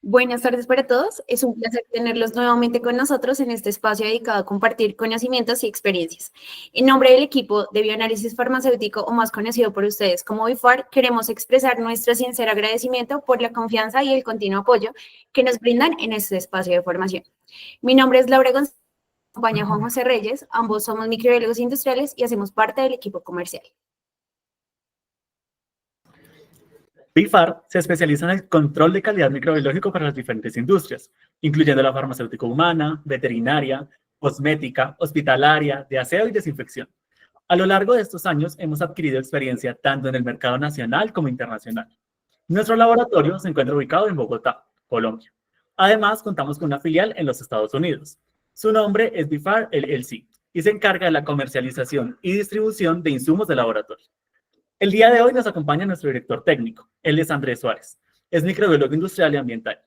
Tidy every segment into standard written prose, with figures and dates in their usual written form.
Buenas tardes para todos. Es un placer tenerlos nuevamente con nosotros en este espacio dedicado a compartir conocimientos y experiencias. En nombre del equipo de bioanálisis farmacéutico, o más conocido por ustedes como BIFAR, queremos expresar nuestro sincero agradecimiento por la confianza y el continuo apoyo que nos brindan en este espacio de formación. Mi nombre es Laura González, me acompaña Juan José Reyes, ambos somos microbiólogos industriales y hacemos parte del equipo comercial. BIFAR se especializa en el control de calidad microbiológico para las diferentes industrias, incluyendo la farmacéutica humana, veterinaria, cosmética, hospitalaria, de aseo y desinfección. A lo largo de estos años hemos adquirido experiencia tanto en el mercado nacional como internacional. Nuestro laboratorio se encuentra ubicado en Bogotá, Colombia. Además, contamos con una filial en los Estados Unidos. Su nombre es BIFAR LLC y se encarga de la comercialización y distribución de insumos de laboratorio. El día de hoy nos acompaña nuestro director técnico, él es Andrés Suárez. Es microbiólogo industrial y ambiental.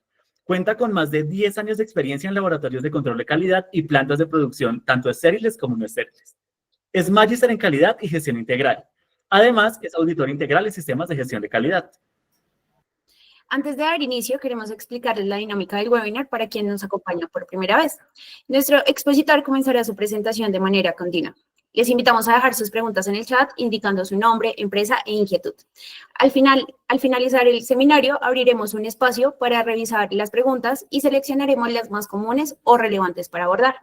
Cuenta con más de 10 años de experiencia en laboratorios de control de calidad y plantas de producción, tanto estériles como no estériles. Es magíster en calidad y gestión integral. Además, es auditor integral en sistemas de gestión de calidad. Antes de dar inicio, queremos explicarles la dinámica del webinar para quien nos acompaña por primera vez. Nuestro expositor comenzará su presentación de manera continua. Les invitamos a dejar sus preguntas en el chat, indicando su nombre, empresa e inquietud. Al finalizar el seminario, abriremos un espacio para revisar las preguntas y seleccionaremos las más comunes o relevantes para abordar.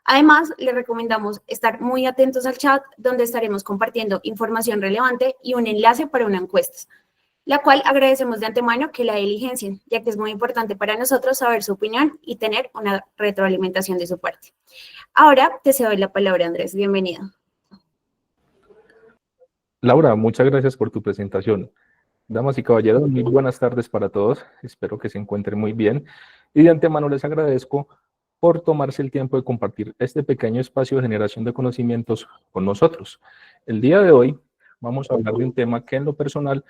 Además, les recomendamos estar muy atentos al chat, donde estaremos compartiendo información relevante y un enlace para una encuesta, la cual agradecemos de antemano que la diligencien, ya que es muy importante para nosotros saber su opinión y tener una retroalimentación de su parte. Ahora te cedo la palabra, Andrés. Bienvenido. Laura, muchas gracias por tu presentación. Damas y caballeros, muy buenas tardes para todos. Espero que se encuentren muy bien. Y de antemano les agradezco por tomarse el tiempo de compartir este pequeño espacio de generación de conocimientos con nosotros. El día de hoy vamos a hablar de un tema que en lo personal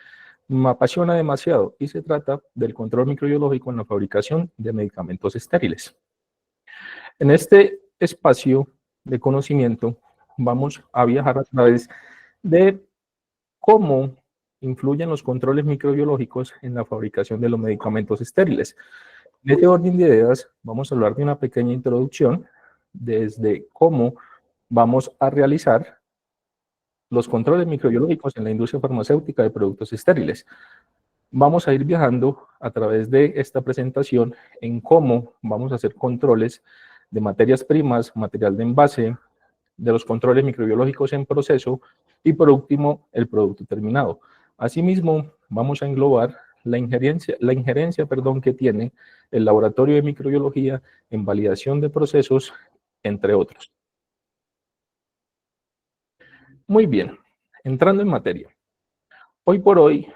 me apasiona demasiado y se trata del control microbiológico en la fabricación de medicamentos estériles. En este espacio de conocimiento vamos a viajar a través de cómo influyen los controles microbiológicos en la fabricación de los medicamentos estériles. En este orden de ideas vamos a hablar de una pequeña introducción desde cómo vamos a realizar los controles microbiológicos en la industria farmacéutica de productos estériles. Vamos a ir viajando a través de esta presentación en cómo vamos a hacer controles de materias primas, material de envase, de los controles microbiológicos en proceso y por último el producto terminado. Asimismo, vamos a englobar la injerencia que tiene el laboratorio de microbiología en validación de procesos, entre otros. Muy bien, entrando en materia. Hoy por hoy,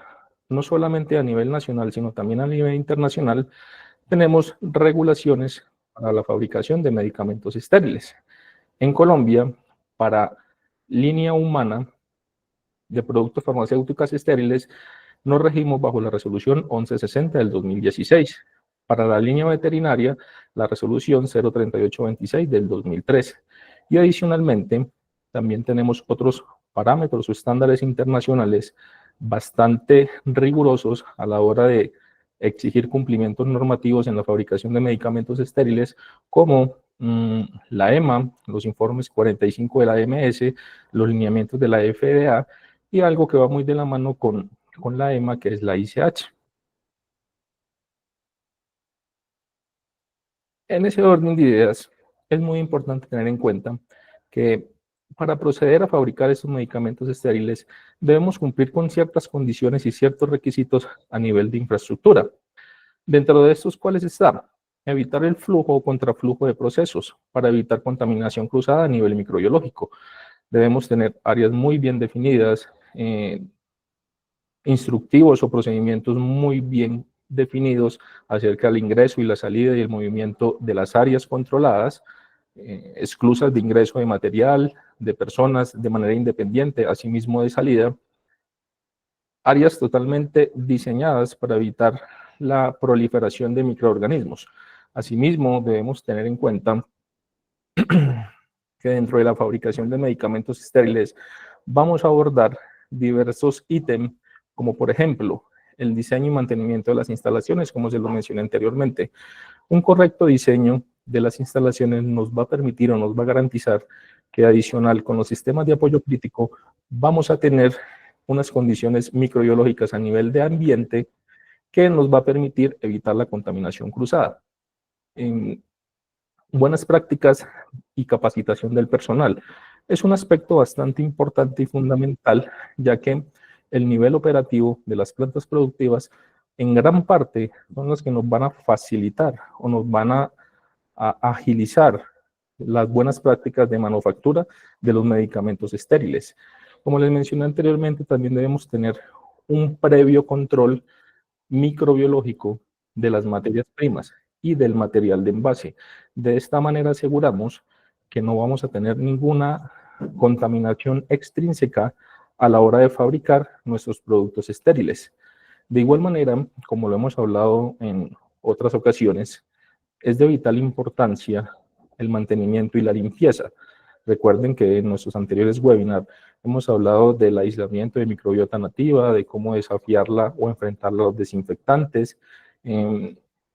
no solamente a nivel nacional, sino también a nivel internacional, tenemos regulaciones para la fabricación de medicamentos estériles. En Colombia, para línea humana de productos farmacéuticos estériles, nos regimos bajo la resolución 1160 del 2016. Para la línea veterinaria, la resolución 03826 del 2003. Y adicionalmente, también tenemos otros parámetros o estándares internacionales bastante rigurosos a la hora de exigir cumplimientos normativos en la fabricación de medicamentos estériles, como la EMA, los informes 45 de la AMS, los lineamientos de la FDA y algo que va muy de la mano con la EMA, que es la ICH. En ese orden de ideas, es muy importante tener en cuenta que para proceder a fabricar estos medicamentos estériles debemos cumplir con ciertas condiciones y ciertos requisitos a nivel de infraestructura. Dentro de estos, ¿cuáles están? Evitar el flujo o contraflujo de procesos para evitar contaminación cruzada a nivel microbiológico. Debemos tener áreas muy bien definidas, instructivos o procedimientos muy bien definidos acerca del ingreso y la salida y el movimiento de las áreas controladas, esclusas de ingreso de material, de personas de manera independiente, asimismo de salida, áreas totalmente diseñadas para evitar la proliferación de microorganismos. Asimismo, debemos tener en cuenta que dentro de la fabricación de medicamentos estériles vamos a abordar diversos ítems, como por ejemplo, el diseño y mantenimiento de las instalaciones, como se lo mencioné anteriormente. Un correcto diseño de las instalaciones nos va a permitir o nos va a garantizar que adicional con los sistemas de apoyo crítico vamos a tener unas condiciones microbiológicas a nivel de ambiente que nos va a permitir evitar la contaminación cruzada. En buenas prácticas y capacitación del personal es un aspecto bastante importante y fundamental, ya que el nivel operativo de las plantas productivas en gran parte son los que nos van a facilitar o nos van a agilizar las buenas prácticas de manufactura de los medicamentos estériles. Como les mencioné anteriormente, también debemos tener un previo control microbiológico de las materias primas y del material de envase. De esta manera aseguramos que no vamos a tener ninguna contaminación extrínseca a la hora de fabricar nuestros productos estériles. De igual manera, como lo hemos hablado en otras ocasiones, es de vital importancia el mantenimiento y la limpieza. Recuerden que en nuestros anteriores webinars hemos hablado del aislamiento de microbiota nativa, de cómo desafiarla o enfrentar los desinfectantes,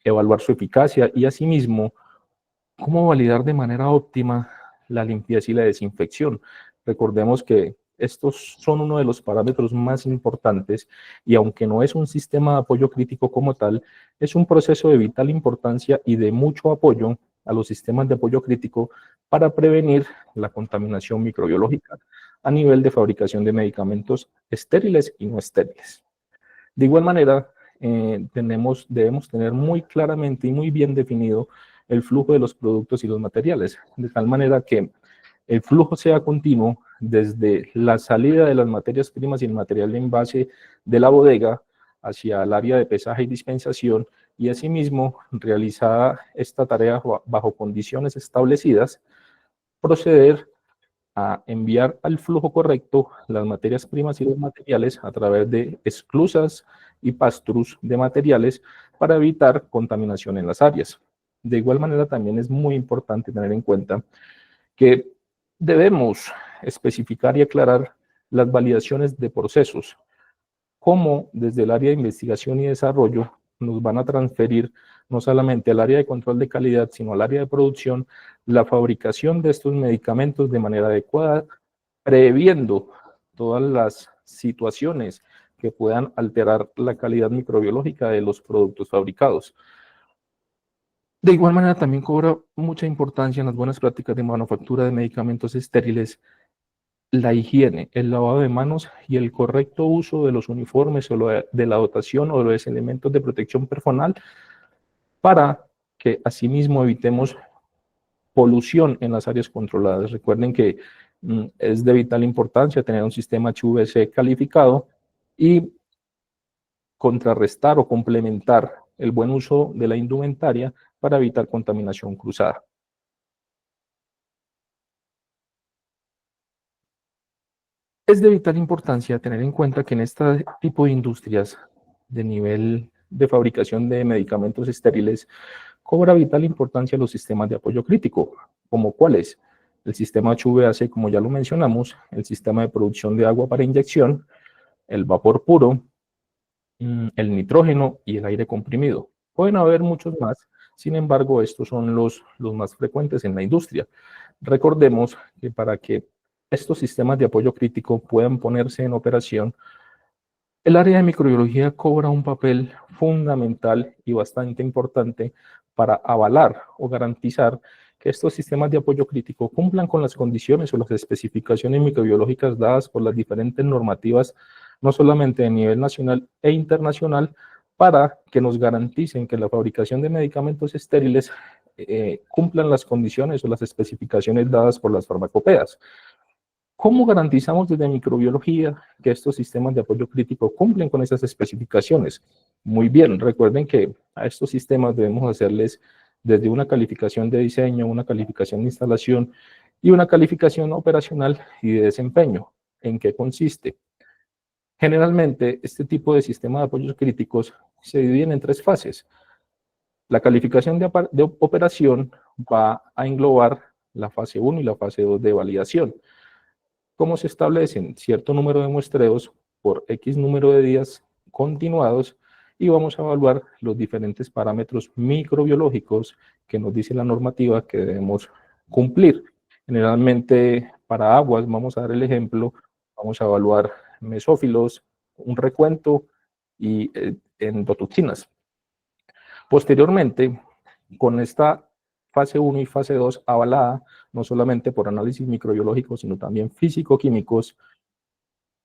evaluar su eficacia y asimismo cómo validar de manera óptima la limpieza y la desinfección. Recordemos que estos son uno de los parámetros más importantes y aunque no es un sistema de apoyo crítico como tal, es un proceso de vital importancia y de mucho apoyo a los sistemas de apoyo crítico para prevenir la contaminación microbiológica a nivel de fabricación de medicamentos estériles y no estériles. De igual manera, debemos tener muy claramente y muy bien definido el flujo de los productos y los materiales, de tal manera que el flujo sea continuo desde la salida de las materias primas y el material de envase de la bodega hacia el área de pesaje y dispensación y asimismo, realizada esta tarea bajo condiciones establecidas, proceder a enviar al flujo correcto las materias primas y los materiales a través de esclusas y pastrus de materiales para evitar contaminación en las áreas. De igual manera, también es muy importante tener en cuenta que debemos especificar y aclarar las validaciones de procesos, cómo desde el área de investigación y desarrollo nos van a transferir no solamente al área de control de calidad, sino al área de producción, la fabricación de estos medicamentos de manera adecuada, previendo todas las situaciones que puedan alterar la calidad microbiológica de los productos fabricados. De igual manera, también cobra mucha importancia en las buenas prácticas de manufactura de medicamentos estériles la higiene, el lavado de manos y el correcto uso de los uniformes o de la dotación o de los elementos de protección personal para que asimismo evitemos polución en las áreas controladas. Recuerden que es de vital importancia tener un sistema HVAC calificado y contrarrestar o complementar el buen uso de la indumentaria para evitar contaminación cruzada. Es de vital importancia tener en cuenta que en este tipo de industrias de nivel de fabricación de medicamentos estériles cobra vital importancia los sistemas de apoyo crítico, como cuáles: el sistema HVAC, como ya lo mencionamos, el sistema de producción de agua para inyección, el vapor puro, el nitrógeno y el aire comprimido. Pueden haber muchos más, sin embargo, estos son los más frecuentes en la industria. Recordemos que para que estos sistemas de apoyo crítico puedan ponerse en operación, el área de microbiología cobra un papel fundamental y bastante importante para avalar o garantizar que estos sistemas de apoyo crítico cumplan con las condiciones o las especificaciones microbiológicas dadas por las diferentes normativas, no solamente a nivel nacional e internacional, para que nos garanticen que la fabricación de medicamentos estériles cumplan las condiciones o las especificaciones dadas por las farmacopeas. ¿Cómo garantizamos desde microbiología que estos sistemas de apoyo crítico cumplen con esas especificaciones? Muy bien, recuerden que a estos sistemas debemos hacerles desde una calificación de diseño, una calificación de instalación y una calificación operacional y de desempeño. ¿En qué consiste? Generalmente, este tipo de sistemas de apoyos críticos se dividen en 3 fases. La calificación de operación va a englobar la fase 1 y la fase 2 de validación. ¿Cómo se establecen? Cierto número de muestreos por X número de días continuados y vamos a evaluar los diferentes parámetros microbiológicos que nos dice la normativa que debemos cumplir. Generalmente para aguas, vamos a dar el ejemplo, vamos a evaluar mesófilos, un recuento y endotoxinas. Posteriormente, con esta fase 1 y fase 2 avalada, no solamente por análisis microbiológico, sino también físico-químicos,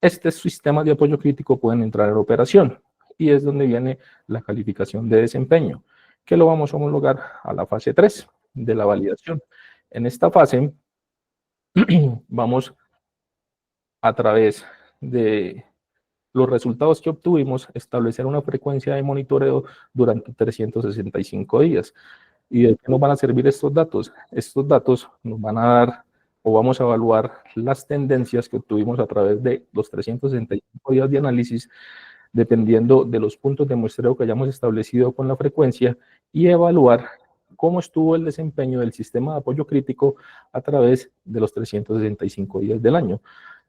estos sistemas de apoyo crítico pueden entrar en operación y es donde viene la calificación de desempeño, que lo vamos a homologar a la fase 3 de la validación. En esta fase vamos a través de los resultados que obtuvimos, establecer una frecuencia de monitoreo durante 365 días. ¿Y de qué nos van a servir estos datos? Estos datos nos van a dar o vamos a evaluar las tendencias que obtuvimos a través de los 365 días de análisis, dependiendo de los puntos de muestreo que hayamos establecido con la frecuencia, y evaluar cómo estuvo el desempeño del sistema de apoyo crítico a través de los 365 días del año.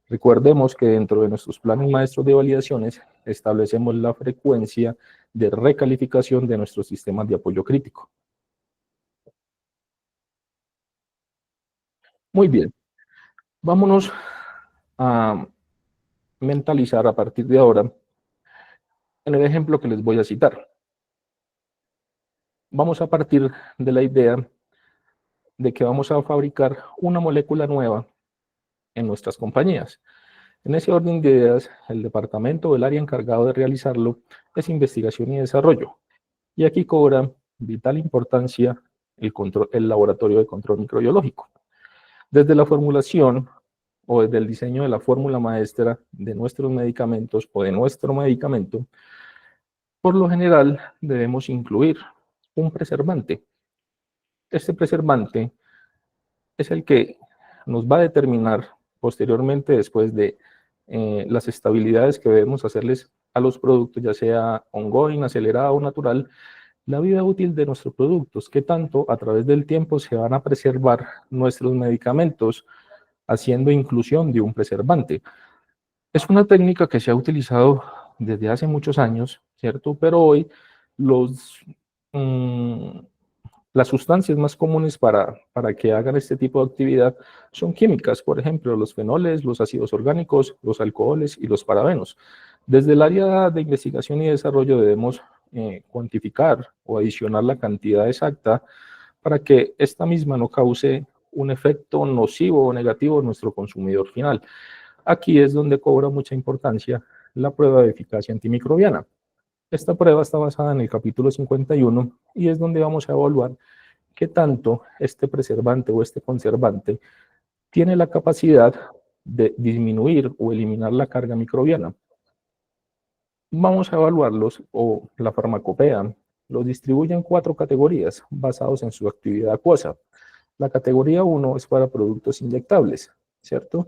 Recordemos que dentro de nuestros planes maestros de validaciones establecemos la frecuencia de recalificación de nuestros sistemas de apoyo crítico. Muy bien, vámonos a mentalizar a partir de ahora en el ejemplo que les voy a citar. Vamos a partir de la idea de que vamos a fabricar una molécula nueva en nuestras compañías. En ese orden de ideas, el departamento o el área encargado de realizarlo es investigación y desarrollo. Y aquí cobra vital importancia el laboratorio de control microbiológico. Desde la formulación o desde el diseño de la fórmula maestra de nuestros medicamentos o de nuestro medicamento, por lo general debemos incluir un preservante. Este preservante es el que nos va a determinar posteriormente, después de las estabilidades que debemos hacerles a los productos, ya sea ongoing, acelerada o natural, la vida útil de nuestros productos, qué tanto a través del tiempo se van a preservar nuestros medicamentos haciendo inclusión de un preservante. Es una técnica que se ha utilizado desde hace muchos años, ¿cierto? Pero hoy las sustancias más comunes para que hagan este tipo de actividad son químicas, por ejemplo, los fenoles, los ácidos orgánicos, los alcoholes y los parabenos. Desde el área de investigación y desarrollo debemos cuantificar o adicionar la cantidad exacta para que esta misma no cause un efecto nocivo o negativo en nuestro consumidor final. Aquí es donde cobra mucha importancia la prueba de eficacia antimicrobiana. Esta prueba está basada en el capítulo 51 y es donde vamos a evaluar qué tanto este preservante o este conservante tiene la capacidad de disminuir o eliminar la carga microbiana. Vamos a evaluarlos, o la farmacopea los distribuye en 4 categorías basados en su actividad acuosa. La categoría 1 es para productos inyectables, ¿cierto?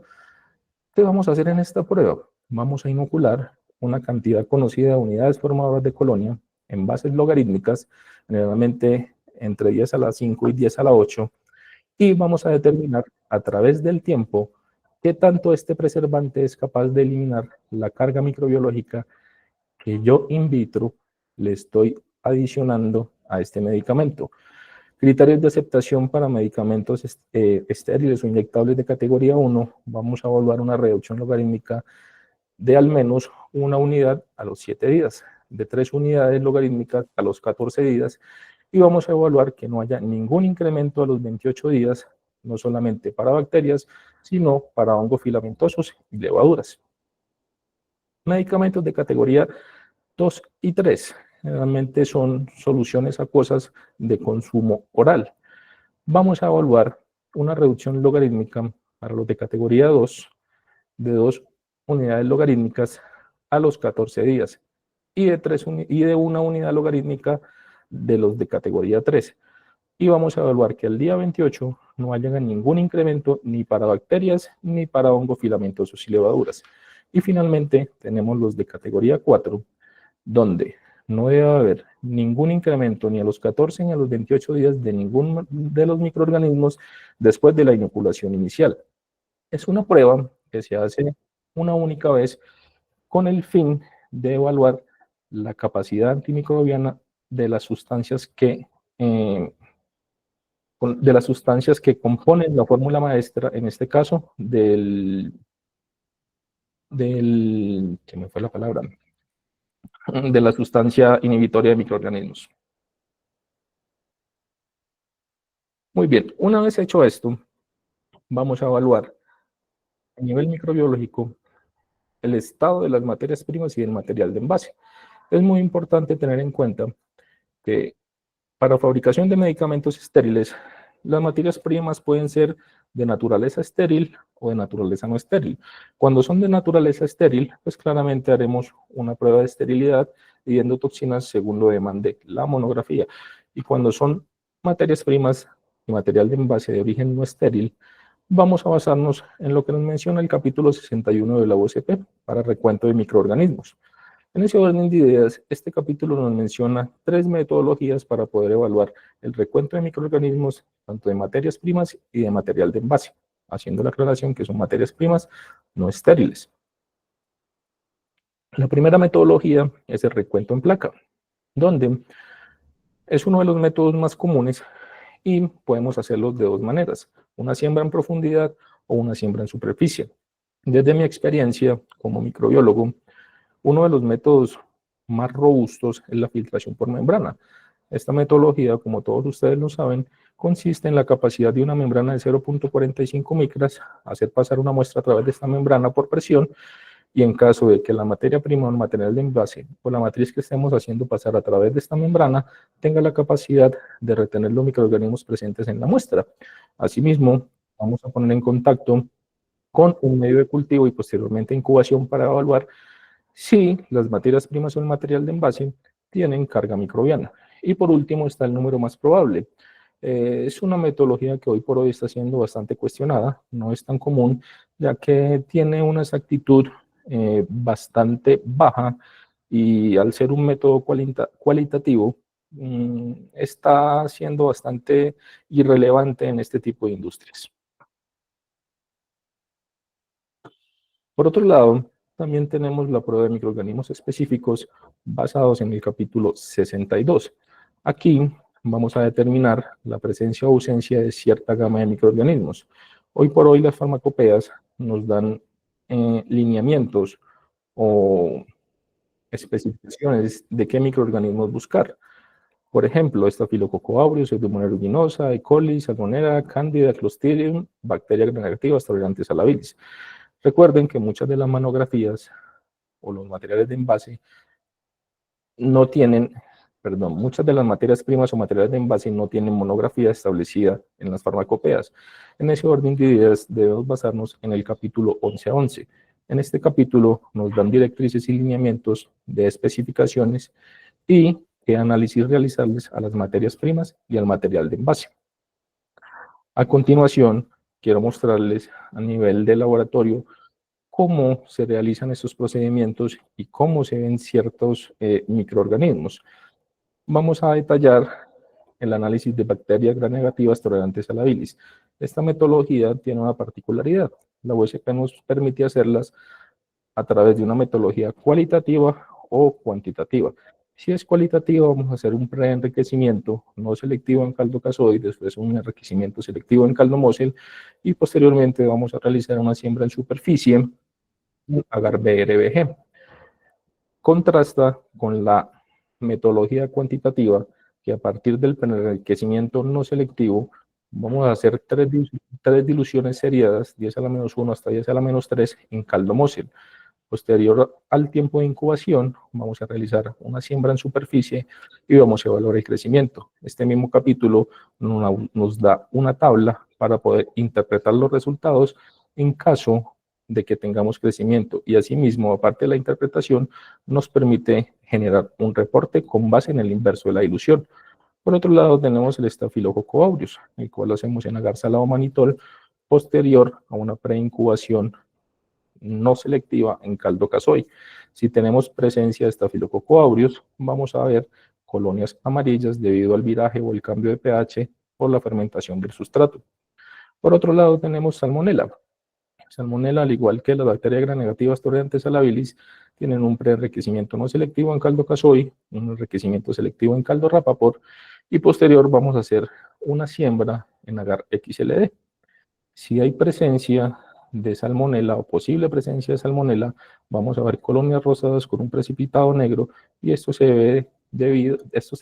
¿Qué vamos a hacer en esta prueba? Vamos a inocular una cantidad conocida de unidades formadoras de colonia en bases logarítmicas, generalmente entre 10 a la 5 y 10 a la 8, y vamos a determinar a través del tiempo qué tanto este preservante es capaz de eliminar la carga microbiológica que yo in vitro le estoy adicionando a este medicamento. Criterios de aceptación para medicamentos estériles o inyectables de categoría 1, vamos a evaluar una reducción logarítmica de al menos 1 unidad a los 7 días, de 3 unidades logarítmicas a los 14 días, y vamos a evaluar que no haya ningún incremento a los 28 días, no solamente para bacterias, sino para hongos filamentosos y levaduras. Medicamentos de categoría 2 y 3, generalmente son soluciones acuosas de consumo oral. Vamos a evaluar una reducción logarítmica para los de categoría 2 de 2 unidades logarítmicas a los 14 días y de 1 unidad logarítmica de los de categoría 3. Y vamos a evaluar que el día 28 no haya ningún incremento ni para bacterias ni para hongos filamentosos y levaduras. Y finalmente tenemos los de categoría 4, donde no debe haber ningún incremento ni a los 14 ni a los 28 días de ningún de los microorganismos después de la inoculación inicial. Es una prueba que se hace una única vez con el fin de evaluar la capacidad antimicrobiana de las sustancias que componen la fórmula maestra, en este caso, ¿qué me fue la palabra? De la sustancia inhibitoria de microorganismos. Muy bien, una vez hecho esto, vamos a evaluar a nivel microbiológico el estado de las materias primas y del material de envase. Es muy importante tener en cuenta que para fabricación de medicamentos estériles, las materias primas pueden ser de naturaleza estéril o de naturaleza no estéril. Cuando son de naturaleza estéril, pues claramente haremos una prueba de esterilidad y endotoxinas según lo demande la monografía. Y cuando son materias primas y material de envase de origen no estéril, vamos a basarnos en lo que nos menciona el capítulo 61 de la OSP para recuento de microorganismos. En ese orden de ideas, este capítulo nos menciona 3 metodologías para poder evaluar el recuento de microorganismos, tanto de materias primas y de material de envase, haciendo la aclaración que son materias primas no estériles. La primera metodología es el recuento en placa, donde es uno de los métodos más comunes y podemos hacerlo de 2 maneras, una siembra en profundidad o una siembra en superficie. Desde mi experiencia como microbiólogo, uno de los métodos más robustos es la filtración por membrana. Esta metodología, como todos ustedes lo saben, consiste en la capacidad de una membrana de 0.45 micras, hacer pasar una muestra a través de esta membrana por presión, y en caso de que la materia prima o el material de envase o la matriz que estemos haciendo pasar a través de esta membrana tenga la capacidad de retener los microorganismos presentes en la muestra. Asimismo, vamos a poner en contacto con un medio de cultivo y posteriormente incubación para evaluar si las materias primas o el material de envase tienen carga microbiana. Y por último está el número más probable. Es una metodología que hoy por hoy está siendo bastante cuestionada, no es tan común, ya que tiene una exactitud bastante baja y al ser un método cualitativo, está siendo bastante irrelevante en este tipo de industrias. Por otro lado, también tenemos la prueba de microorganismos específicos basados en el capítulo 62. Aquí vamos a determinar la presencia o ausencia de cierta gama de microorganismos. Hoy por hoy las farmacopeas nos dan lineamientos o especificaciones de qué microorganismos buscar. Por ejemplo, Staphylococcus aureus, Pseudomonas aeruginosa, E. coli, Salmonella, Candida, Clostridium, bacterias gram-negativas tolerantes a la bilis. Recuerden que muchas de las monografías o los materiales de envase no tienen, muchas de las materias primas o materiales de envase no tienen monografía establecida en las farmacopeas. En ese orden de ideas debemos basarnos en el capítulo 11 a 11. En este capítulo nos dan directrices y lineamientos de especificaciones y qué análisis realizarles a las materias primas y al material de envase. A continuación, quiero mostrarles a nivel de laboratorio cómo se realizan estos procedimientos y cómo se ven ciertos microorganismos. Vamos a detallar el análisis de bacterias gram-negativas tolerantes a la bilis. Esta metodología tiene una particularidad. La USP nos permite hacerlas a través de una metodología cualitativa o cuantitativa. Si es cualitativa, vamos a hacer un preenriquecimiento no selectivo en caldo casoide, después un enriquecimiento selectivo en caldo Mossel y posteriormente vamos a realizar una siembra en superficie agar-BRBG. Contrasta con la metodología cuantitativa que a partir del preenriquecimiento no selectivo vamos a hacer tres diluciones seriadas, 10 a la menos 1 hasta 10 a la menos 3 en caldo Mossel. Posterior al tiempo de incubación, vamos a realizar una siembra en superficie y vamos a evaluar el crecimiento. Este mismo capítulo nos da una tabla para poder interpretar los resultados en caso de que tengamos crecimiento. Y asimismo, aparte de la interpretación, nos permite generar un reporte con base en el inverso de la dilución. Por otro lado, tenemos el Staphylococcus aureus, el cual lo hacemos en agar salado manitol posterior a una preincubación no selectiva en caldo casoy. Si tenemos presencia de Staphylococcus aureus, vamos a ver colonias amarillas debido al viraje o el cambio de pH por la fermentación del sustrato. Por otro lado, tenemos Salmonella. Salmonella, al igual que las bacterias gram-negativas tolerantes a la bilis, tienen un preenriquecimiento no selectivo en caldo casoy, un enriquecimiento selectivo en caldo rapaport, y posterior vamos a hacer una siembra en agar XLD. Si hay presencia de salmonela o posible presencia de salmonela, vamos a ver colonias rosadas con un precipitado negro, y esto se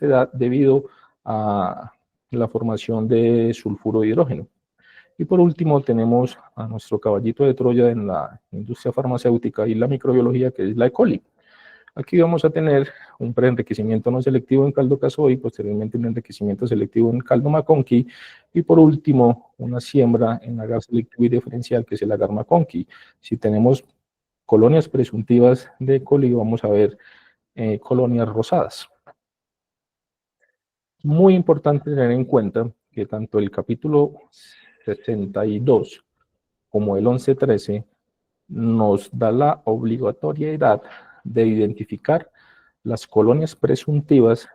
da debido a la formación de sulfuro de hidrógeno. Y por último tenemos a nuestro caballito de Troya en la industria farmacéutica y la microbiología, que es la E. coli. Aquí vamos a tener un preenriquecimiento no selectivo en caldo casoy, posteriormente un enriquecimiento selectivo en caldo McConkey, y por último una siembra en agar selectivo y diferencial, que es el agar McConkey. Si tenemos colonias presuntivas de E. coli, vamos a ver colonias rosadas. Muy importante tener en cuenta que tanto el capítulo 62 como el 11.13 nos da la obligatoriedad de identificar las colonias presuntivas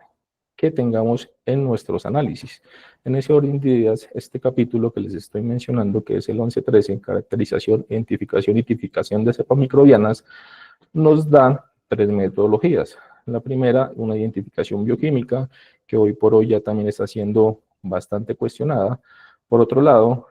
que tengamos en nuestros análisis. En ese orden de ideas, este capítulo que les estoy mencionando, que es el 11.13, caracterización, identificación y tipificación de cepas microbianas, nos da 3 metodologías. La primera, una identificación bioquímica, que hoy por hoy ya también está siendo bastante cuestionada. Por otro lado,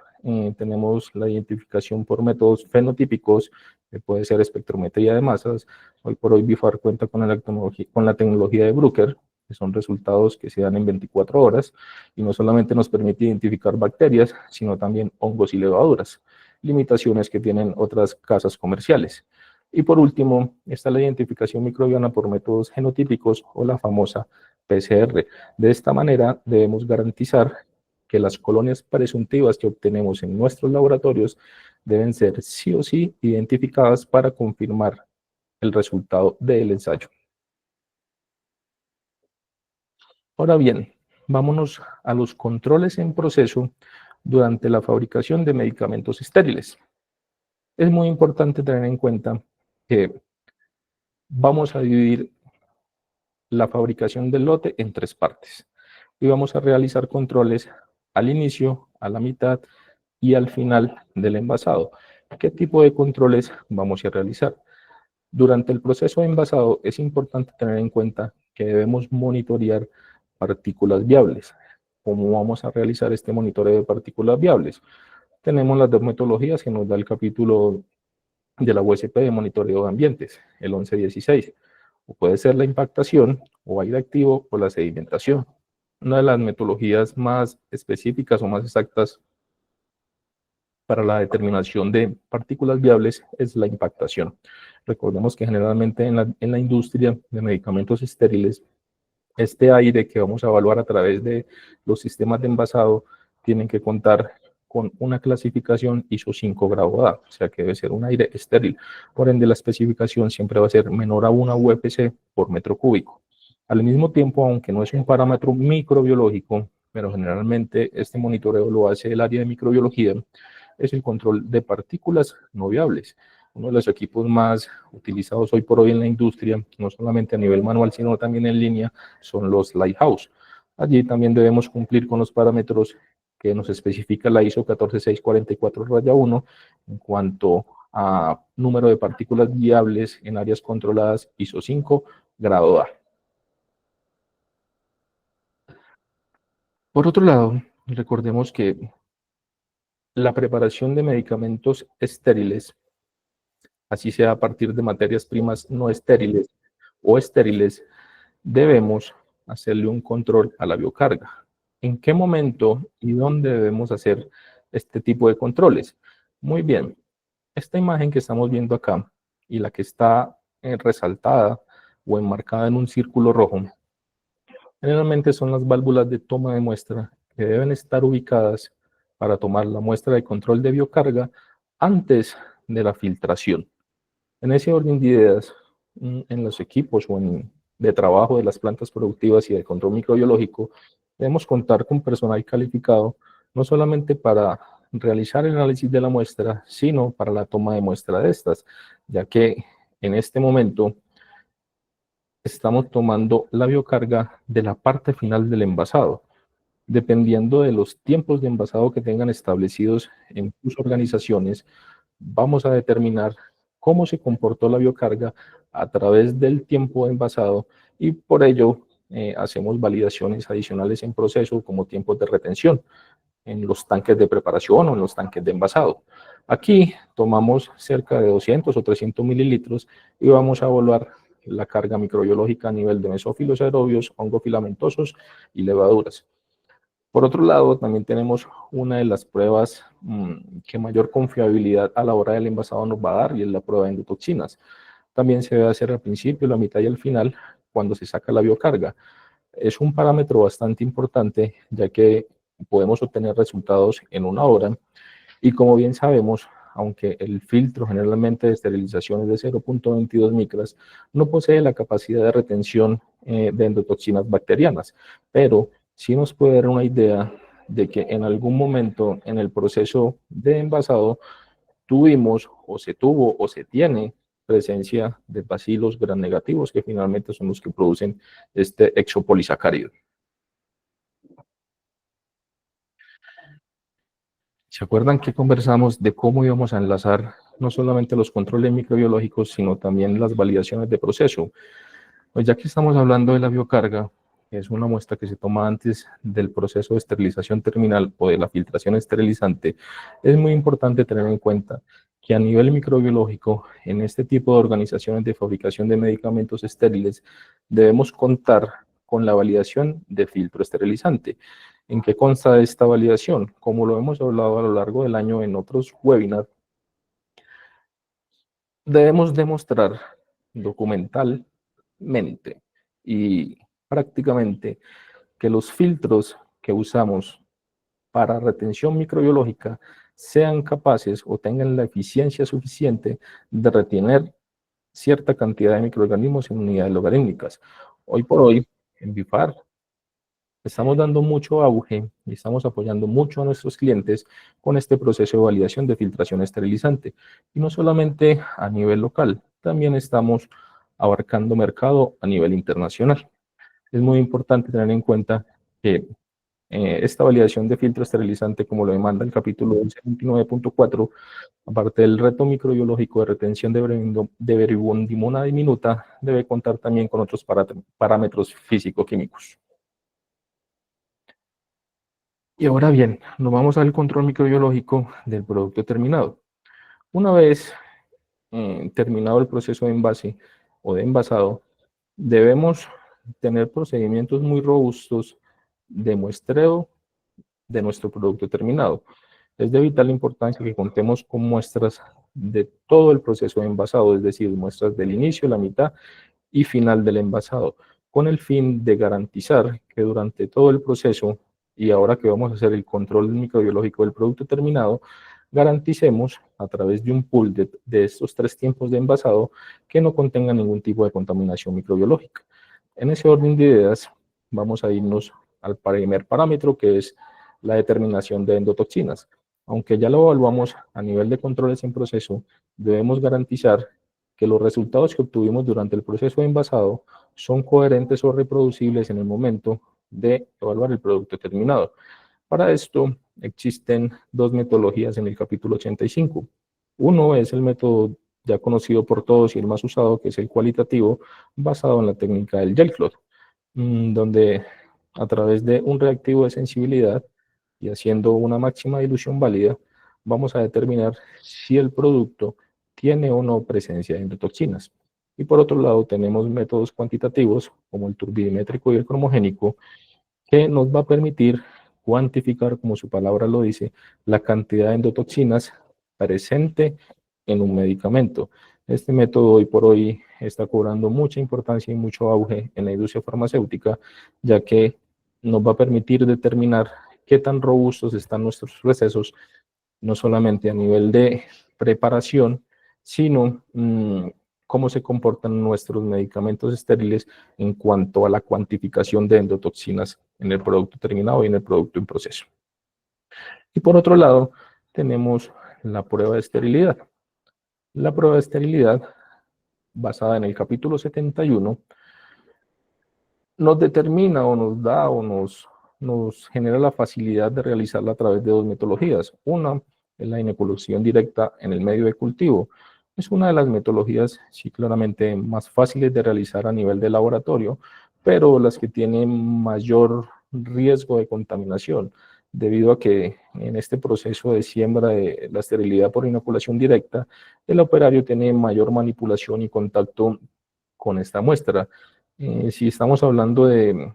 tenemos la identificación por métodos fenotípicos, que puede ser espectrometría de masas. Hoy por hoy BIFAR cuenta con la tecnología de Bruker, que son resultados que se dan en 24 horas, y no solamente nos permite identificar bacterias, sino también hongos y levaduras, limitaciones que tienen otras casas comerciales. Y por último, está la identificación microbiana por métodos genotípicos, o la famosa PCR. De esta manera debemos garantizar que las colonias presuntivas que obtenemos en nuestros laboratorios deben ser sí o sí identificadas para confirmar el resultado del ensayo. Ahora bien, vámonos a los controles en proceso durante la fabricación de medicamentos estériles. Es muy importante tener en cuenta que vamos a dividir la fabricación del lote en 3 partes, y vamos a realizar controles al inicio, a la mitad y al final del envasado. ¿Qué tipo de controles vamos a realizar? Durante el proceso de envasado es importante tener en cuenta que debemos monitorear partículas viables. ¿Cómo vamos a realizar este monitoreo de partículas viables? Tenemos las 2 metodologías que nos da el capítulo de la USP de monitoreo de ambientes, el 11.16. O puede ser la impactación, o aire activo, o la sedimentación. Una de las metodologías más específicas o más exactas para la determinación de partículas viables es la impactación. Recordemos que generalmente en la industria de medicamentos estériles, este aire que vamos a evaluar a través de los sistemas de envasado tienen que contar con una clasificación ISO 5 grado A, o sea que debe ser un aire estéril. Por ende, la especificación siempre va a ser menor a 1 UFC por metro cúbico. Al mismo tiempo, aunque no es un parámetro microbiológico, pero generalmente este monitoreo lo hace el área de microbiología, es el control de partículas no viables. Uno de los equipos más utilizados hoy por hoy en la industria, no solamente a nivel manual, sino también en línea, son los Lighthouse. Allí también debemos cumplir con los parámetros que nos especifica la ISO 14644-1 en cuanto a número de partículas viables en áreas controladas ISO 5 grado A. Por otro lado, recordemos que la preparación de medicamentos estériles, así sea a partir de materias primas no estériles o estériles, debemos hacerle un control a la biocarga. ¿En qué momento y dónde debemos hacer este tipo de controles? Muy bien, esta imagen que estamos viendo acá y la que está resaltada o enmarcada en un círculo rojo, generalmente son las válvulas de toma de muestra que deben estar ubicadas para tomar la muestra de control de biocarga antes de la filtración. En ese orden de ideas, en los equipos o de trabajo de las plantas productivas y de control microbiológico, debemos contar con personal calificado, no solamente para realizar el análisis de la muestra, sino para la toma de muestra de estas, ya que en este momento estamos tomando la biocarga de la parte final del envasado. Dependiendo de los tiempos de envasado que tengan establecidos en sus organizaciones, vamos a determinar cómo se comportó la biocarga a través del tiempo de envasado y por ello hacemos validaciones adicionales en proceso como tiempos de retención en los tanques de preparación o en los tanques de envasado. Aquí tomamos cerca de 200 o 300 mililitros y vamos a evaluar la carga microbiológica a nivel de mesófilos aerobios, hongos filamentosos y levaduras. Por otro lado, también tenemos una de las pruebas que mayor confiabilidad a la hora del envasado nos va a dar y es la prueba de endotoxinas. También se debe hacer al principio, la mitad y al final cuando se saca la biocarga. Es un parámetro bastante importante ya que podemos obtener resultados en una hora y como bien sabemos, aunque el filtro generalmente de esterilización es de 0.22 micras, no posee la capacidad de retención de endotoxinas bacterianas, pero sí nos puede dar una idea de que en algún momento en el proceso de envasado tuvimos o se tuvo o se tiene presencia de bacilos gram negativos que finalmente son los que producen este exopolisacárido. ¿Se acuerdan que conversamos de cómo íbamos a enlazar no solamente los controles microbiológicos, sino también las validaciones de proceso? Pues ya que estamos hablando de la biocarga, que es una muestra que se toma antes del proceso de esterilización terminal o de la filtración esterilizante, es muy importante tener en cuenta que a nivel microbiológico, en este tipo de organizaciones de fabricación de medicamentos estériles, debemos contar con la validación de filtro esterilizante. ¿En qué consta esta validación? Como lo hemos hablado a lo largo del año en otros webinars, debemos demostrar documentalmente y prácticamente que los filtros que usamos para retención microbiológica sean capaces o tengan la eficiencia suficiente de retener cierta cantidad de microorganismos en unidades logarítmicas. Hoy por hoy, en BIFAR, estamos dando mucho auge y estamos apoyando mucho a nuestros clientes con este proceso de validación de filtración esterilizante. Y no solamente a nivel local, también estamos abarcando mercado a nivel internacional. Es muy importante tener en cuenta que esta validación de filtro esterilizante, como lo demanda el capítulo 1129.4, aparte del reto microbiológico de retención de veribundimona diminuta, debe contar también con otros parámetros físico-químicos. Y ahora bien, nos vamos al control microbiológico del producto terminado. Una vez terminado el proceso de envase o de envasado, debemos tener procedimientos muy robustos de muestreo de nuestro producto terminado. Es de vital importancia que contemos con muestras de todo el proceso de envasado, es decir, muestras del inicio, la mitad y final del envasado, con el fin de garantizar que durante todo el proceso, y ahora que vamos a hacer el control microbiológico del producto terminado, garanticemos a través de un pool de estos 3 tiempos de envasado que no contenga ningún tipo de contaminación microbiológica. En ese orden de ideas, vamos a irnos al primer parámetro, que es la determinación de endotoxinas. Aunque ya lo evaluamos a nivel de controles en proceso, debemos garantizar que los resultados que obtuvimos durante el proceso de envasado son coherentes o reproducibles en el momento de evaluar el producto terminado. Para esto existen 2 metodologías en el capítulo 85. Uno es el método ya conocido por todos y el más usado, que es el cualitativo, basado en la técnica del gel cloth, donde a través de un reactivo de sensibilidad y haciendo una máxima dilución válida, vamos a determinar si el producto tiene o no presencia de endotoxinas. Y por otro lado, tenemos métodos cuantitativos, como el turbidimétrico y el cromogénico, que nos va a permitir cuantificar, como su palabra lo dice, la cantidad de endotoxinas presente en un medicamento. Este método hoy por hoy está cobrando mucha importancia y mucho auge en la industria farmacéutica, ya que nos va a permitir determinar qué tan robustos están nuestros procesos, no solamente a nivel de preparación, sino cómo se comportan nuestros medicamentos estériles en cuanto a la cuantificación de endotoxinas en el producto terminado y en el producto en proceso. Y por otro lado, tenemos la prueba de esterilidad. La prueba de esterilidad, basada en el capítulo 71, nos determina o nos da o nos genera la facilidad de realizarla a través de 2 metodologías. Una es la inoculación directa en el medio de cultivo. Es una de las metodologías, sí, claramente más fáciles de realizar a nivel de laboratorio, pero las que tienen mayor riesgo de contaminación, debido a que en este proceso de siembra de la esterilidad por inoculación directa, el operario tiene mayor manipulación y contacto con esta muestra. Si estamos hablando de,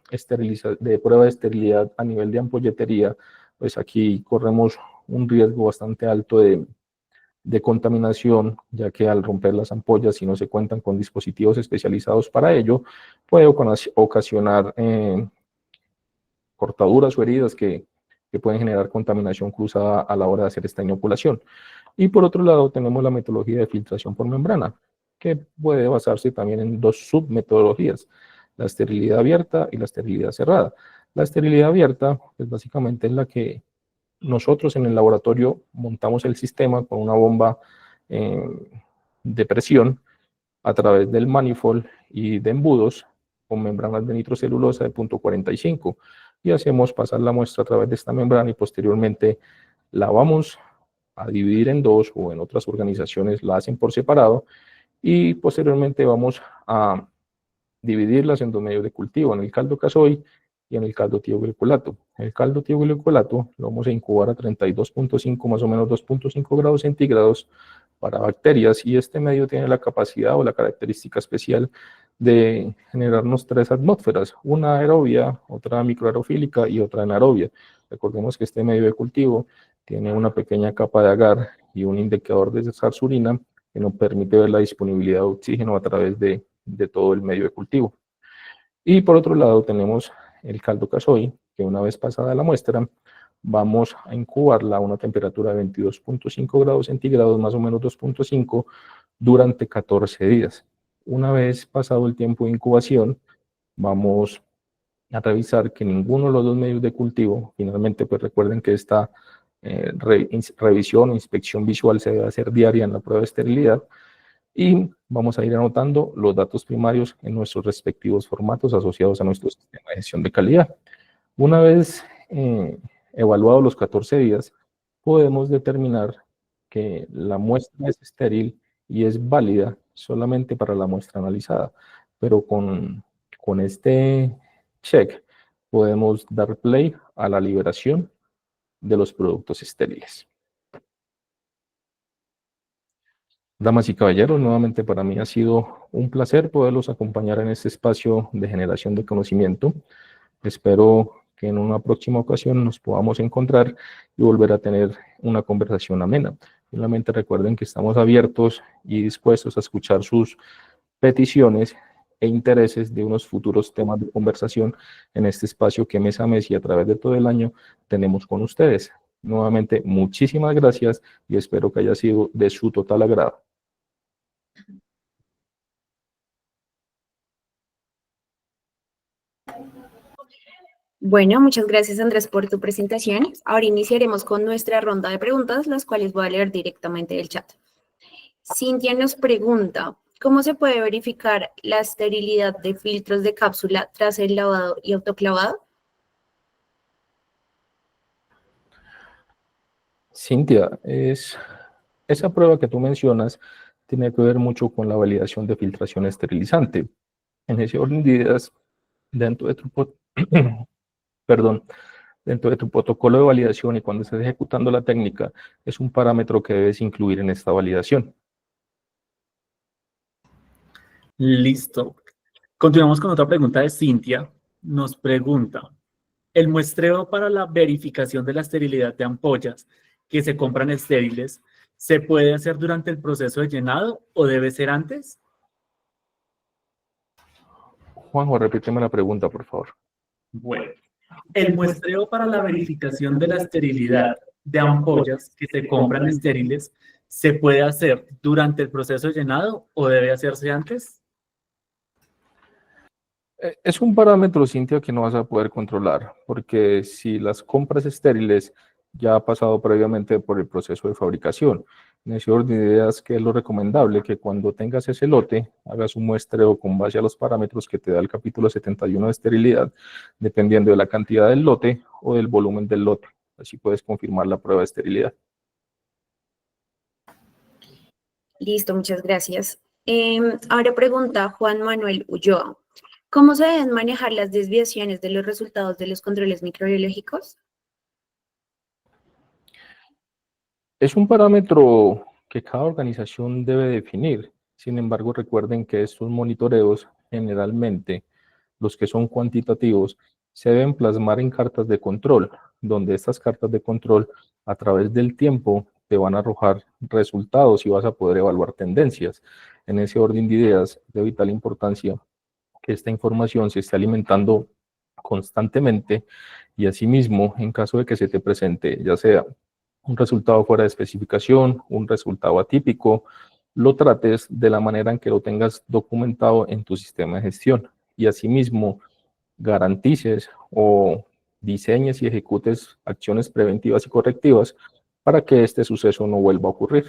de prueba de esterilidad a nivel de ampolletería, pues aquí corremos un riesgo bastante alto de contaminación, ya que al romper las ampollas, si no se cuentan con dispositivos especializados para ello, puede ocasionar cortaduras o heridas que pueden generar contaminación cruzada a la hora de hacer esta inoculación. Y por otro lado, tenemos la metodología de filtración por membrana, que puede basarse también en dos submetodologías, la esterilidad abierta y la esterilidad cerrada. La esterilidad abierta, pues básicamente es la que nosotros en el laboratorio montamos el sistema con una bomba de presión a través del manifold y de embudos con membranas de nitrocelulosa de punto 45 y hacemos pasar la muestra a través de esta membrana y posteriormente la vamos a dividir en dos, o en otras organizaciones la hacen por separado, y posteriormente vamos a dividirlas en dos medios de cultivo, en el caldo casoy y en el caldo tioglicolato. El caldo tioglicolato lo vamos a incubar a 32.5, más o menos 2.5 grados centígrados para bacterias, y este medio tiene la capacidad o la característica especial de generarnos tres atmósferas, una aerobia, otra microaerofílica y otra anaerobia. Recordemos que este medio de cultivo tiene una pequeña capa de agar y un indicador de sarsurina que nos permite ver la disponibilidad de oxígeno a través de todo el medio de cultivo. Y por otro lado tenemos el caldo casoy, que una vez pasada la muestra, vamos a incubarla a una temperatura de 22.5 grados centígrados, más o menos 2.5, durante 14 días. Una vez pasado el tiempo de incubación, vamos a revisar que ninguno de los dos medios de cultivo, finalmente pues recuerden que esta revisión o inspección visual se debe hacer diaria en la prueba de esterilidad, y vamos a ir anotando los datos primarios en nuestros respectivos formatos asociados a nuestro sistema de gestión de calidad. Una vez evaluados los 14 días, podemos determinar que la muestra es estéril y es válida solamente para la muestra analizada, pero con este check podemos dar play a la liberación de los productos estériles. Damas y caballeros, nuevamente para mí ha sido un placer poderlos acompañar en este espacio de generación de conocimiento. Espero que en una próxima ocasión nos podamos encontrar y volver a tener una conversación amena. Finalmente recuerden que estamos abiertos y dispuestos a escuchar sus peticiones e intereses de unos futuros temas de conversación en este espacio que mes a mes y a través de todo el año tenemos con ustedes. Nuevamente, muchísimas gracias y espero que haya sido de su total agrado. Bueno, muchas gracias Andrés por tu presentación. Ahora iniciaremos con nuestra ronda de preguntas, las cuales voy a leer directamente del chat. Cintia nos pregunta, ¿cómo se puede verificar la esterilidad de filtros de cápsula tras el lavado y autoclavado? Cintia, esa prueba que tú mencionas tiene que ver mucho con la validación de filtración esterilizante. En ese orden de ideas, dentro de tu, perdón, dentro de tu protocolo de validación y cuando estés ejecutando la técnica, es un parámetro que debes incluir en esta validación. Listo. Continuamos con otra pregunta de Cintia. Nos pregunta, ¿el muestreo para la verificación de la esterilidad de ampollas que se compran estériles se puede hacer durante el proceso de llenado o debe ser antes? Juanjo, repíteme la pregunta, por favor. Bueno, el muestreo para la verificación de la esterilidad de ampollas que se compran estériles se puede hacer durante el proceso de llenado o debe hacerse antes. Es un parámetro, Cintia, que no vas a poder controlar, porque si las compras estériles ya ha pasado previamente por el proceso de fabricación. En ese orden de ideas, que es lo recomendable, que cuando tengas ese lote, hagas un muestreo con base a los parámetros que te da el capítulo 71 de esterilidad, dependiendo de la cantidad del lote o del volumen del lote. Así puedes confirmar la prueba de esterilidad. Listo, muchas gracias. Ahora pregunta Juan Manuel Ulloa. ¿Cómo se deben manejar las desviaciones de los resultados de los controles microbiológicos? Es un parámetro que cada organización debe definir. Sin embargo, recuerden que estos monitoreos, generalmente, los que son cuantitativos, se deben plasmar en cartas de control, donde estas cartas de control, a través del tiempo, te van a arrojar resultados y vas a poder evaluar tendencias. En ese orden de ideas, de vital importancia que esta información se esté alimentando constantemente y asimismo, en caso de que se te presente, ya sea un resultado fuera de especificación, un resultado atípico, lo trates de la manera en que lo tengas documentado en tu sistema de gestión y asimismo garantices o diseñes y ejecutes acciones preventivas y correctivas para que este suceso no vuelva a ocurrir.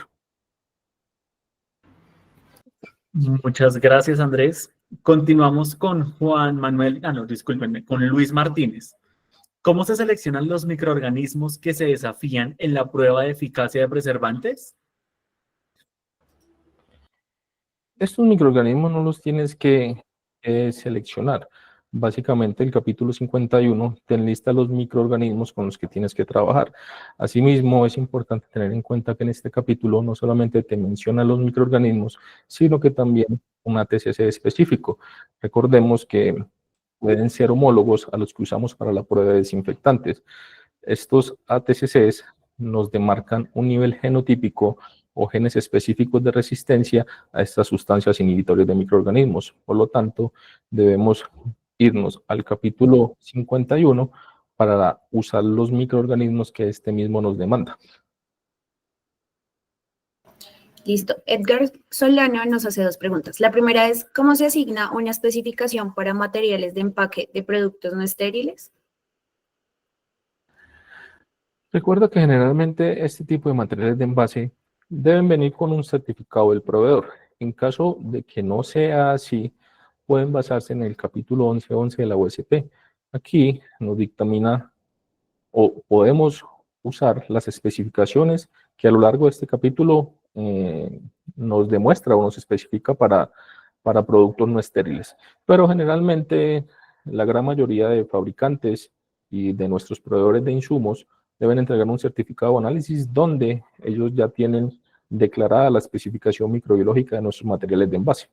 Muchas gracias, Andrés. Continuamos con Juan Manuel, no, discúlpenme, con Luis Martínez. ¿Cómo se seleccionan los microorganismos que se desafían en la prueba de eficacia de preservantes? Estos microorganismos no los tienes que seleccionar. Básicamente el capítulo 51 te enlista los microorganismos con los que tienes que trabajar. Asimismo, es importante tener en cuenta que en este capítulo no solamente te menciona los microorganismos, sino que también un ATCC específico. Recordemos que pueden ser homólogos a los que usamos para la prueba de desinfectantes. Estos ATCCs nos demarcan un nivel genotípico o genes específicos de resistencia a estas sustancias inhibitorias de microorganismos. Por lo tanto, debemos irnos al capítulo 51 para usar los microorganismos que este mismo nos demanda. Listo. Edgar Solano nos hace dos preguntas. La primera es, ¿cómo se asigna una especificación para materiales de empaque de productos no estériles? Recuerda que generalmente este tipo de materiales de envase deben venir con un certificado del proveedor. En caso de que no sea así, pueden basarse en el capítulo 11.11 de la USP. Aquí nos dictamina o podemos usar las especificaciones que a lo largo de este capítulo nos demuestra o nos especifica para productos no estériles. Pero generalmente la gran mayoría de fabricantes y de nuestros proveedores de insumos deben entregar un certificado de análisis donde ellos ya tienen declarada la especificación microbiológica de nuestros materiales de envase.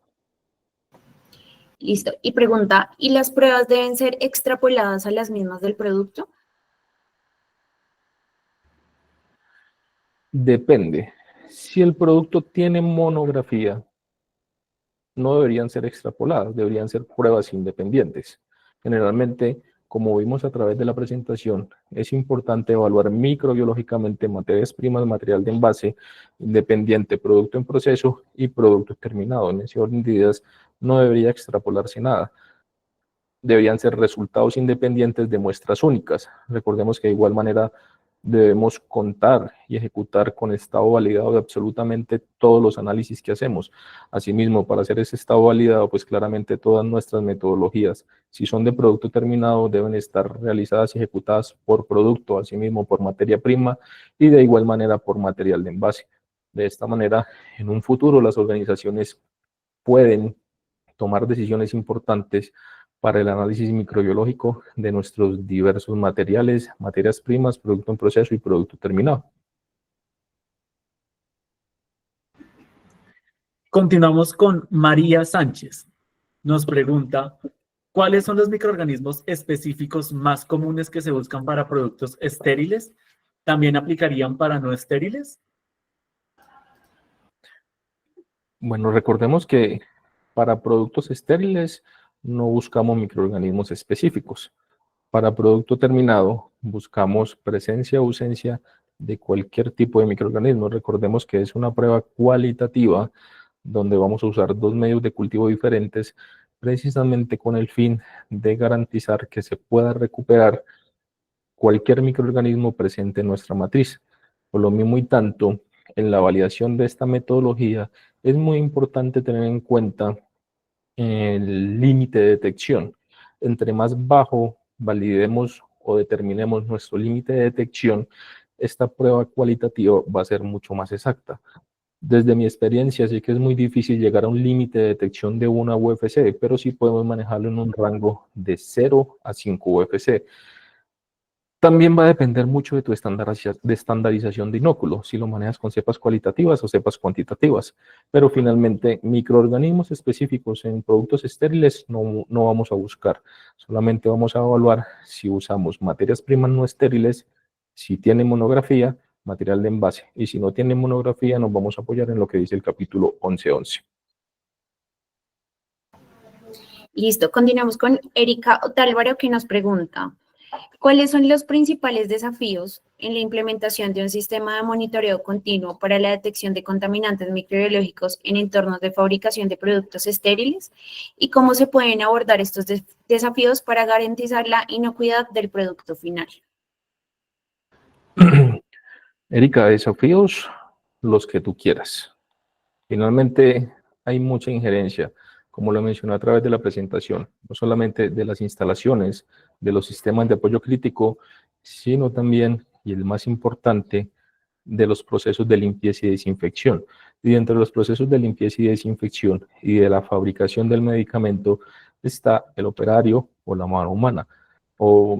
Listo. Y pregunta, ¿y las pruebas deben ser extrapoladas a las mismas del producto? Depende. Si el producto tiene monografía, no deberían ser extrapoladas, deberían ser pruebas independientes. Generalmente, como vimos a través de la presentación, es importante evaluar microbiológicamente materias primas, material de envase, independiente, producto en proceso y producto terminado. En ese orden de ideas no debería extrapolarse nada. Deberían ser resultados independientes de muestras únicas. Recordemos que de igual manera debemos contar y ejecutar con estado validado de absolutamente todos los análisis que hacemos. Asimismo, para hacer ese estado validado, pues claramente todas nuestras metodologías, si son de producto terminado, deben estar realizadas y ejecutadas por producto, asimismo por materia prima y de igual manera por material de envase. De esta manera, en un futuro las organizaciones pueden tomar decisiones importantes para el análisis microbiológico de nuestros diversos materiales, materias primas, producto en proceso y producto terminado. Continuamos con María Sánchez. Nos pregunta, ¿cuáles son los microorganismos específicos más comunes que se buscan para productos estériles? ¿También aplicarían para no estériles? Bueno, recordemos que para productos estériles no buscamos microorganismos específicos. Para producto terminado buscamos presencia o ausencia de cualquier tipo de microorganismo. Recordemos que es una prueba cualitativa donde vamos a usar dos medios de cultivo diferentes precisamente con el fin de garantizar que se pueda recuperar cualquier microorganismo presente en nuestra matriz. Por lo mismo y tanto, en la validación de esta metodología es muy importante tener en cuenta el límite de detección. Entre más bajo validemos o determinemos nuestro límite de detección, esta prueba cualitativa va a ser mucho más exacta. Desde mi experiencia, sé que es muy difícil llegar a un límite de detección de una UFC, pero sí podemos manejarlo en un rango de 0 a 5 UFC. También va a depender mucho de tu estandarización de inóculo, si lo manejas con cepas cualitativas o cepas cuantitativas. Pero finalmente, microorganismos específicos en productos estériles no vamos a buscar. Solamente vamos a evaluar si usamos materias primas no estériles, si tiene monografía, material de envase. Y si no tiene monografía, nos vamos a apoyar en lo que dice el capítulo 11.11. Listo, continuamos con Erika Otálvaro que nos pregunta, ¿cuáles son los principales desafíos en la implementación de un sistema de monitoreo continuo para la detección de contaminantes microbiológicos en entornos de fabricación de productos estériles? ¿Y cómo se pueden abordar estos desafíos para garantizar la inocuidad del producto final? Erika, desafíos los que tú quieras. Finalmente, hay mucha injerencia, como lo mencioné a través de la presentación, no solamente de las instalaciones, de los sistemas de apoyo crítico, sino también, y el más importante, de los procesos de limpieza y desinfección. Y dentro de los procesos de limpieza y desinfección y de la fabricación del medicamento está el operario o la mano humana, o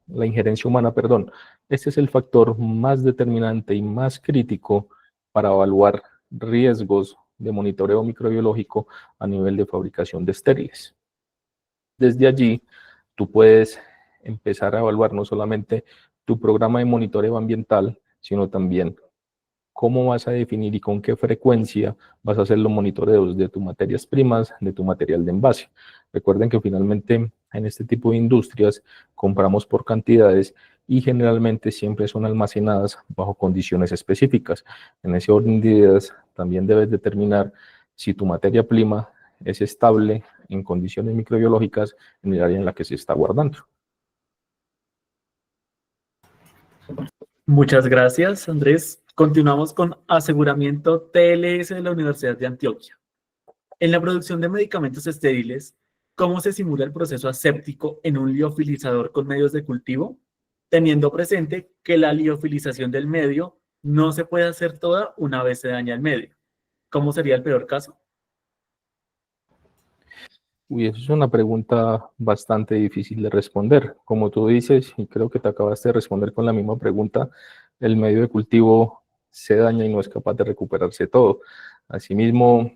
la injerencia humana, perdón. Este es el factor más determinante y más crítico para evaluar riesgos de monitoreo microbiológico a nivel de fabricación de estériles. Desde allí, tú puedes empezar a evaluar no solamente tu programa de monitoreo ambiental, sino también cómo vas a definir y con qué frecuencia vas a hacer los monitoreos de tus materias primas, de tu material de envase. Recuerden que finalmente en este tipo de industrias compramos por cantidades y generalmente siempre son almacenadas bajo condiciones específicas. En ese orden de ideas también debes determinar si tu materia prima es estable en condiciones microbiológicas en el área en la que se está guardando. Muchas gracias, Andrés. Continuamos con aseguramiento TLS de la Universidad de Antioquia. En la producción de medicamentos estériles, ¿cómo se simula el proceso aséptico en un liofilizador con medios de cultivo? Teniendo presente que la liofilización del medio no se puede hacer toda una vez se daña el medio. ¿Cómo sería el peor caso? Uy, eso es una pregunta bastante difícil de responder. Como tú dices, y creo que te acabaste de responder con la misma pregunta, el medio de cultivo se daña y no es capaz de recuperarse todo. Asimismo,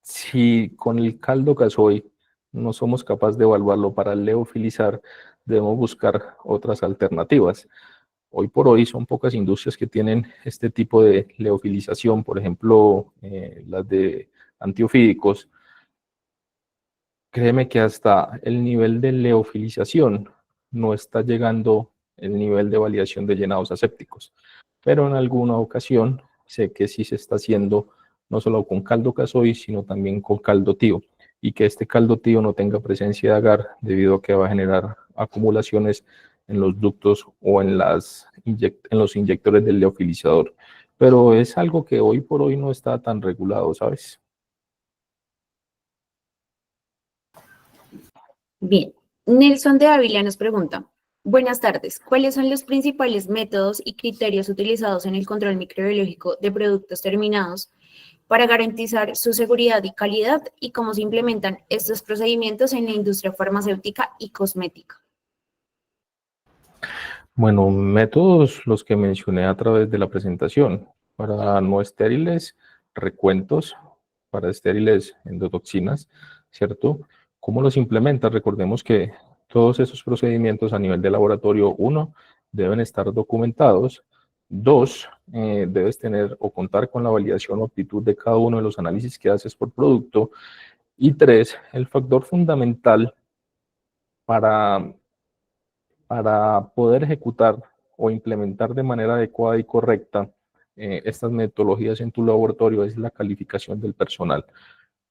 si con el caldo gasoil no somos capaces de evaluarlo para leofilizar, debemos buscar otras alternativas. Hoy por hoy son pocas industrias que tienen este tipo de leofilización, por ejemplo, las de antiofídicos. Créeme que hasta el nivel de leofilización no está llegando el nivel de validación de llenados asépticos, pero en alguna ocasión sé que sí se está haciendo no solo con caldo casoil, sino también con caldo tío, y que este caldo tío no tenga presencia de agar debido a que va a generar acumulaciones en los ductos o en los inyectores del leofilizador. Pero es algo que hoy por hoy no está tan regulado, ¿sabes? Bien, Nelson de Ávila nos pregunta, buenas tardes, ¿cuáles son los principales métodos y criterios utilizados en el control microbiológico de productos terminados para garantizar su seguridad y calidad y cómo se implementan estos procedimientos en la industria farmacéutica y cosmética? Bueno, métodos los que mencioné a través de la presentación. Para no estériles, recuentos. Para estériles, endotoxinas, ¿cierto? ¿Cómo los implementas? Recordemos que todos esos procedimientos a nivel de laboratorio, uno, deben estar documentados. Dos, debes tener o contar con la validación o aptitud de cada uno de los análisis que haces por producto. Y tres, el factor fundamental para poder ejecutar o implementar de manera adecuada y correcta estas metodologías en tu laboratorio es la calificación del personal.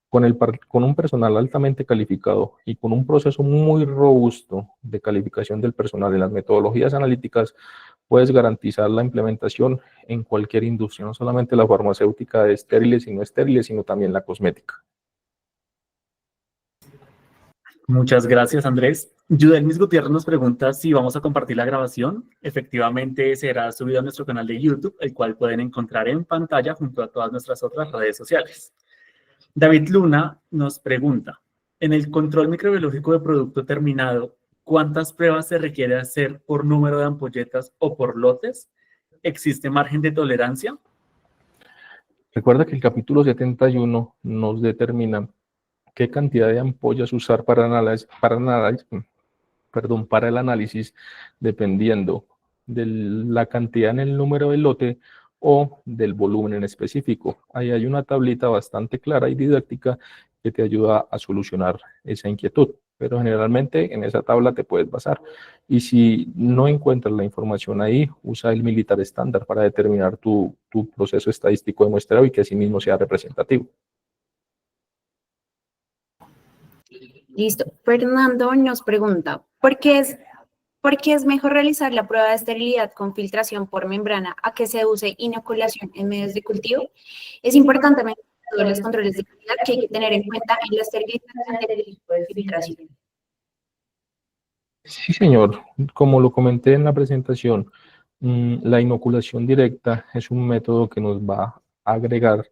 Con un personal altamente calificado y con un proceso muy robusto de calificación del personal en las metodologías analíticas, puedes garantizar la implementación en cualquier industria, no solamente la farmacéutica de estériles y no estériles, sino también la cosmética. Muchas gracias, Andrés. Yudelmis Gutiérrez nos pregunta si vamos a compartir la grabación. Efectivamente, será subida a nuestro canal de YouTube, el cual pueden encontrar en pantalla junto a todas nuestras otras redes sociales. David Luna nos pregunta, en el control microbiológico de producto terminado, ¿cuántas pruebas se requiere hacer por número de ampolletas o por lotes? ¿Existe margen de tolerancia? Recuerda que el capítulo 71 nos determina qué cantidad de ampollas usar para el análisis, dependiendo de la cantidad en el número del lote o del volumen en específico. Ahí hay una tablita bastante clara y didáctica que te ayuda a solucionar esa inquietud, pero generalmente en esa tabla te puedes basar. Y si no encuentras la información ahí, usa el militar estándar para determinar tu proceso estadístico de muestreo y que así mismo sea representativo. Listo. Fernando nos pregunta, ¿por qué es mejor realizar la prueba de esterilidad con filtración por membrana a que se use inoculación en medios de cultivo? Es importante mencionar todos los controles de calidad que hay que tener en cuenta en la esterilización del equipo de filtración. Sí, señor. Como lo comenté en la presentación, la inoculación directa es un método que nos va a agregar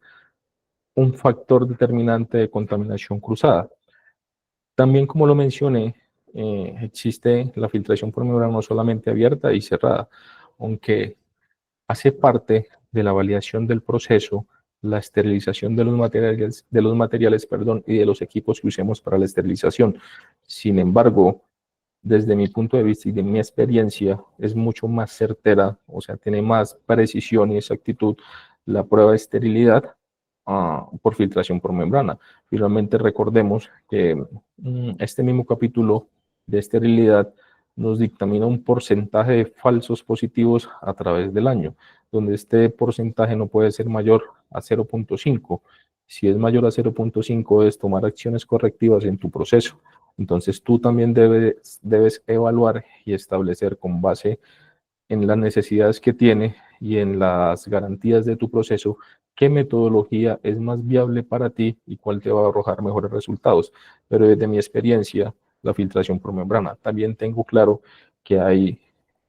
un factor determinante de contaminación cruzada. También, como lo mencioné, existe la filtración por membrana no solamente abierta y cerrada, aunque hace parte de la validación del proceso, la esterilización de los materiales, y de los equipos que usemos para la esterilización. Sin embargo, desde mi punto de vista y de mi experiencia, es mucho más certera, o sea, tiene más precisión y exactitud la prueba de esterilidad por filtración por membrana. Finalmente, recordemos que este mismo capítulo de esterilidad nos dictamina un porcentaje de falsos positivos a través del año, donde este porcentaje no puede ser mayor a 0.5. Si es mayor a 0.5, debes tomar acciones correctivas en tu proceso. Entonces, tú también debes evaluar y establecer con base en las necesidades que tiene y en las garantías de tu proceso, qué metodología es más viable para ti y cuál te va a arrojar mejores resultados. Pero desde mi experiencia, la filtración por membrana. También tengo claro que hay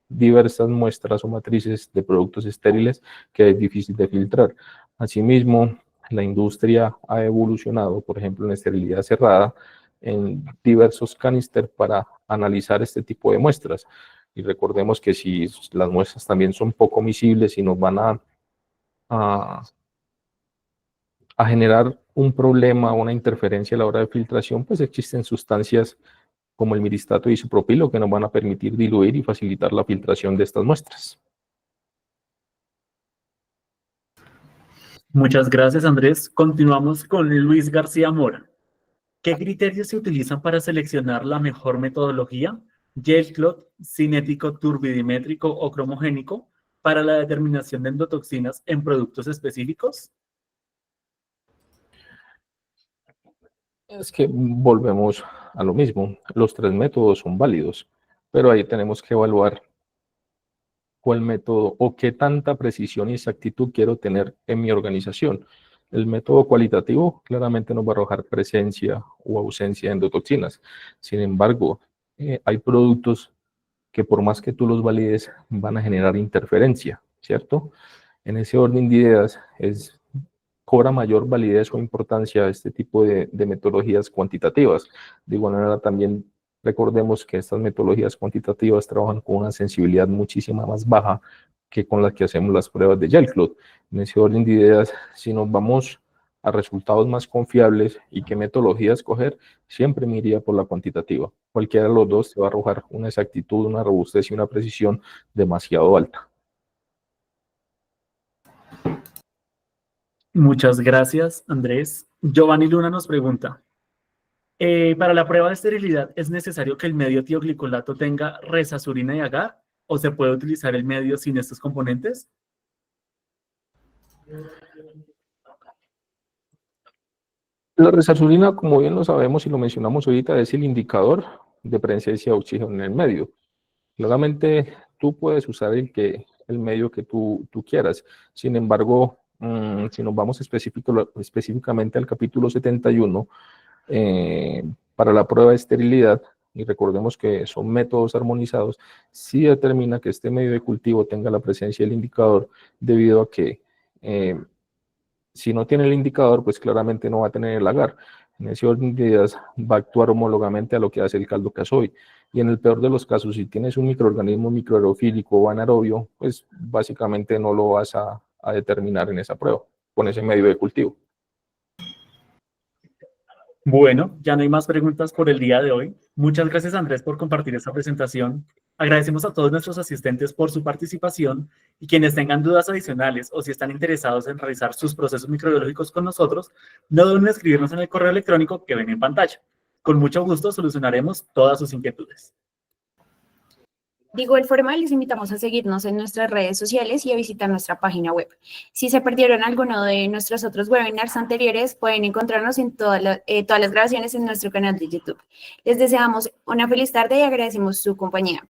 diversas muestras o matrices de productos estériles que es difícil de filtrar. Asimismo, la industria ha evolucionado, por ejemplo, en esterilidad cerrada, en diversos canister para analizar este tipo de muestras. Y recordemos que si las muestras también son poco miscibles y nos van a, a generar un problema o una interferencia a la hora de filtración, pues existen sustancias como el miristato y isopropilo que nos van a permitir diluir y facilitar la filtración de estas muestras. Muchas gracias, Andrés. Continuamos con Luis García Mora. ¿Qué criterios se utilizan para seleccionar la mejor metodología, gel clot, cinético, turbidimétrico o cromogénico, para la determinación de endotoxinas en productos específicos? Es que volvemos a lo mismo. Los tres métodos son válidos, pero ahí tenemos que evaluar cuál método o qué tanta precisión y exactitud quiero tener en mi organización. El método cualitativo claramente nos va a arrojar presencia o ausencia de endotoxinas. Sin embargo, hay productos que por más que tú los valides van a generar interferencia, ¿cierto? En ese orden de ideas cobra mayor validez o importancia este tipo de metodologías cuantitativas. De igual manera, también recordemos que estas metodologías cuantitativas trabajan con una sensibilidad muchísimo más baja que con las que hacemos las pruebas de GelCloud. En ese orden de ideas, si nos vamos a resultados más confiables y qué metodología escoger, siempre me iría por la cuantitativa. Cualquiera de los dos te va a arrojar una exactitud, una robustez y una precisión demasiado alta. Muchas gracias, Andrés. Giovanni Luna nos pregunta, ¿para la prueba de esterilidad es necesario que el medio tioglicolato tenga resazurina y agar o se puede utilizar el medio sin estos componentes? La resazurina, como bien lo sabemos y lo mencionamos ahorita, es el indicador de presencia de oxígeno en el medio. Claramente, tú puedes usar el medio que tú quieras. Sin embargo, si nos vamos específicamente al capítulo 71, Para la prueba de esterilidad, y recordemos que son métodos armonizados, sí determina que este medio de cultivo tenga la presencia del indicador, debido a que si no tiene el indicador, pues claramente no va a tener el agar. En ese orden de ideas va a actuar homólogamente a lo que hace el caldo casoide. Y en el peor de los casos, si tienes un microorganismo microaerofílico o anaerobio, pues básicamente no lo vas a determinar en esa prueba, con ese medio de cultivo. Bueno, ya no hay más preguntas por el día de hoy. Muchas gracias, Andrés, por compartir esta presentación. Agradecemos a todos nuestros asistentes por su participación y quienes tengan dudas adicionales o si están interesados en realizar sus procesos microbiológicos con nosotros, no duden en escribirnos en el correo electrónico que ven en pantalla. Con mucho gusto solucionaremos todas sus inquietudes. De igual forma, les invitamos a seguirnos en nuestras redes sociales y a visitar nuestra página web. Si se perdieron alguno de nuestros otros webinars anteriores, pueden encontrarnos en todas las grabaciones en nuestro canal de YouTube. Les deseamos una feliz tarde y agradecemos su compañía.